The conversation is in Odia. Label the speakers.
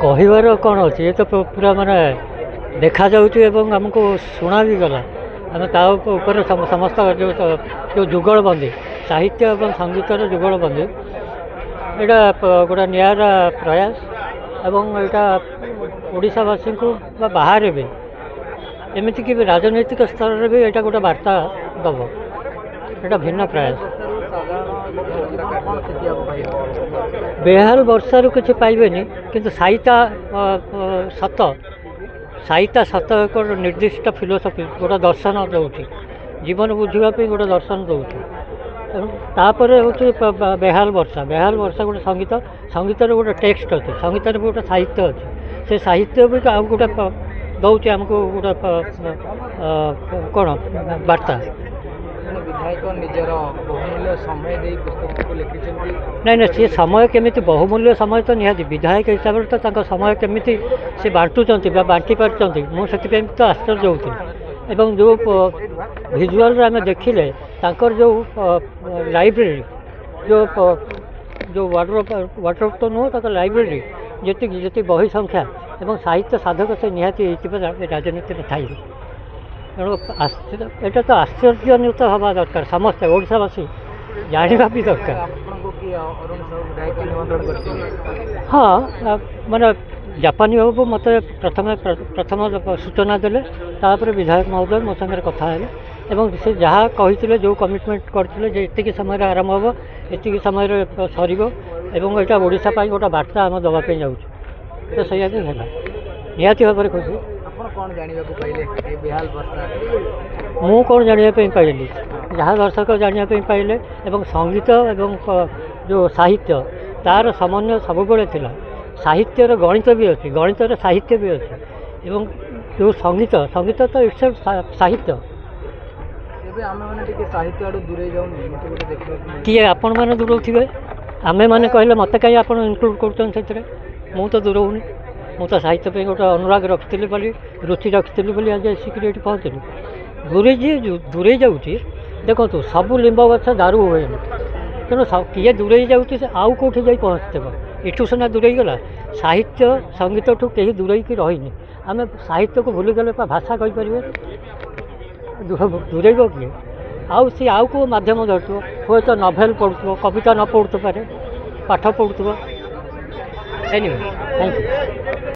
Speaker 1: କହିବାର କ'ଣ ଅଛି, ଏ ତ ପୁରା ମାନେ ଦେଖାଯାଉଛି ଏବଂ ଆମକୁ ଶୁଣା ବି ଗଲା। ଆମେ ତା ଉପରେ ସମସ୍ତ ଯେଉଁ ଯୁଗଳବନ୍ଦୀ ସାହିତ୍ୟ ଏବଂ ସଙ୍ଗୀତର ଯୁଗଳବନ୍ଦୀ, ଏଇଟା ଗୋଟେ ନିଆରା ପ୍ରୟାସ ଏବଂ ଏଇଟା ଓଡ଼ିଶାବାସୀଙ୍କୁ ବା ବାହାରେ ବି ଏମିତିକି ବି ରାଜନୈତିକ ସ୍ତରରେ ବି ଏଇଟା ଗୋଟେ ବାର୍ତ୍ତା ଦେବ। ଏଇଟା ଭିନ୍ନ ପ୍ରୟାସ। ବେହାଲ ବର୍ଷାରୁ କିଛି ପାଇବେନି, କିନ୍ତୁ ସାହିତ୍ୟ ସତ ଏକ ନିର୍ଦ୍ଦିଷ୍ଟ ଫିଲୋସଫି, ଗୋଟେ ଦର୍ଶନ ଦେଉଛି, ଜୀବନ ବୁଝିବା ପାଇଁ ଗୋଟେ ଦର୍ଶନ ଦେଉଛି। ତାପରେ ହେଉଛି ବେହାଲ ବର୍ଷା ଗୋଟେ ସଙ୍ଗୀତର ଗୋଟେ ଟେକ୍ସଟ ଅଛି, ସଙ୍ଗୀତର ବି ଗୋଟେ ସାହିତ୍ୟ ଅଛି। ସେ ସାହିତ୍ୟ ବି ଆଉ ଗୋଟେ ଦେଉଛି ଆମକୁ ଗୋଟେ କ'ଣ ବାର୍ତ୍ତା।
Speaker 2: ବିଧାୟକ ନିଜର ବହୁମୂଲ୍ୟ ସମୟ ଦେଇ ପୁସ୍ତକକୁ ଲେଖିଛନ୍ତି।
Speaker 1: ନାଇଁ ସେ ସମୟ କେମିତି, ବହୁମୂଲ୍ୟ ସମୟ ତ ନିହାତି, ବିଧାୟକ ହିସାବରେ ତ ତାଙ୍କ ସମୟ କେମିତି ସେ ବାଣ୍ଟୁଛନ୍ତି ବା ବାଣ୍ଟି ପାରୁଛନ୍ତି, ମୁଁ ସେଥିପାଇଁ ତ ଆଶ୍ଚର୍ଯ୍ୟ ହେଉଥିଲି। ଏବଂ ଯେଉଁ ଭିଜୁଆଲରେ ଆମେ ଦେଖିଲେ ତାଙ୍କର ଯେଉଁ ଲାଇବ୍ରେରୀ, ଯେଉଁ ୱାର୍ଡରୋବ ତ ନୁହଁ, ତାଙ୍କ ଲାଇବ୍ରେରୀ ଯେତିକି ବହି ସଂଖ୍ୟା ଏବଂ ସାହିତ୍ୟ ସାଧକ ସେ ନିହାତି ହେଇଥିବେ ରାଜନୀତିରେ ଥାଇ। ତେଣୁ ଏଇଟା ତ ଆଶ୍ଚର୍ଯ୍ୟାନ୍ୱିତ ହେବା ଦରକାର, ସମସ୍ତେ ଓଡ଼ିଶାବାସୀ ଜାଣିବା ବି ଦରକାର। ହଁ, ମାନେ ଜାପାନୀ ବାବୁ ମୋତେ ପ୍ରଥମ ସୂଚନା ଦେଲେ, ତାପରେ ବିଧାୟକ ମହୋଦୟ ମୋ ସାଙ୍ଗରେ କଥା ହେଲେ ଏବଂ ସେ ଯାହା କହିଥିଲେ, ଯେଉଁ କମିଟମେଣ୍ଟ କରିଥିଲେ ଯେ ଏତିକି ସମୟରେ ଆରମ୍ଭ ହେବ, ଏତିକି ସମୟରେ ସରିବ ଏବଂ ଏଇଟା ଓଡ଼ିଶା ପାଇଁ ଗୋଟେ ବାର୍ତ୍ତା ଆମେ ଦେବା ପାଇଁ ଯାଉଛୁ, ତ ସେଇଆ ବି ହେଲା। ନିହାତି ଭାବରେ ଖୁସି।
Speaker 2: କ'ଣ ଜାଣିବାକୁ ପାଇଲେ ବେହାଲ ବର୍ଷା?
Speaker 1: ମୁଁ କ'ଣ ଜାଣିବା ପାଇଁ ପାଇଲି, ଯାହା ଦର୍ଶକ ଜାଣିବା ପାଇଁ ପାଇଲେ, ଏବଂ ସଙ୍ଗୀତ ଏବଂ ଯେଉଁ ସାହିତ୍ୟ ତା'ର ସମନ୍ୱୟ ସବୁବେଳେ ଥିଲା। ସାହିତ୍ୟର ଗଣିତ ବି ଅଛି, ଗଣିତର ସାହିତ୍ୟ ବି ଅଛି ଏବଂ ଯେଉଁ ସଙ୍ଗୀତ ତ ଇଟ୍ସ ସାହିତ୍ୟ।
Speaker 2: ଏବେ ଆମେମାନେ ଟିକେ ସାହିତ୍ୟ ଆଡ଼ୁ ଦୂରେଇ ଯାଉନି, ଏମିତି ଗୋଟେ ଦେଖିବାକୁ।
Speaker 1: କିଏ ଆପଣମାନେ ଦୂରଉଥିବେ? ଆମେମାନେ କହିଲେ ମୋତେ କାହିଁ ଆପଣ ଇନକ୍ଲୁଡ଼ କରୁଛନ୍ତି ସେଥିରେ? ମୁଁ ତ ଦୂରଉନି। ମୁଁ ତ ସାହିତ୍ୟ ପାଇଁ ଗୋଟେ ଅନୁରାଗ ରଖିଥିଲି ବୋଲି, ରୁଚି ରଖିଥିଲି ବୋଲି ଆଜି ଆସିକିରି ଏଠି ପହଞ୍ଚିଲି। ଦୂରେଇ ଯାଉଛି, ଦେଖନ୍ତୁ ସବୁ ଲିମ୍ବ ଗଛ ଦାରୁ ହୁଏନି, ତେଣୁ କିଏ ଦୂରେଇ ଯାଉଛି ସେ ଆଉ କେଉଁଠି ଯାଇ ପହଞ୍ଚିଥିବ। ଏଠୁ ସିନା ଦୂରେଇ ଗଲା, ସାହିତ୍ୟ ସଙ୍ଗୀତଠୁ କେହି ଦୂରେଇକି ରହିନି। ଆମେ ସାହିତ୍ୟକୁ ଭୁଲିଗଲେ ବା ଭାଷା କହିପାରିବେ, ଦୂରେଇବ କିଏ? ଆଉ ସିଏ ଆଉ କେଉଁ ମାଧ୍ୟମ ଧରୁଥିବ, ହୁଏତ ନଭେଲ ପଢ଼ୁଥିବ, କବିତା ନ ପଢ଼ୁଥିବ ପାରେ, ପାଠ ପଢ଼ୁଥିବ। Anyway, thank you.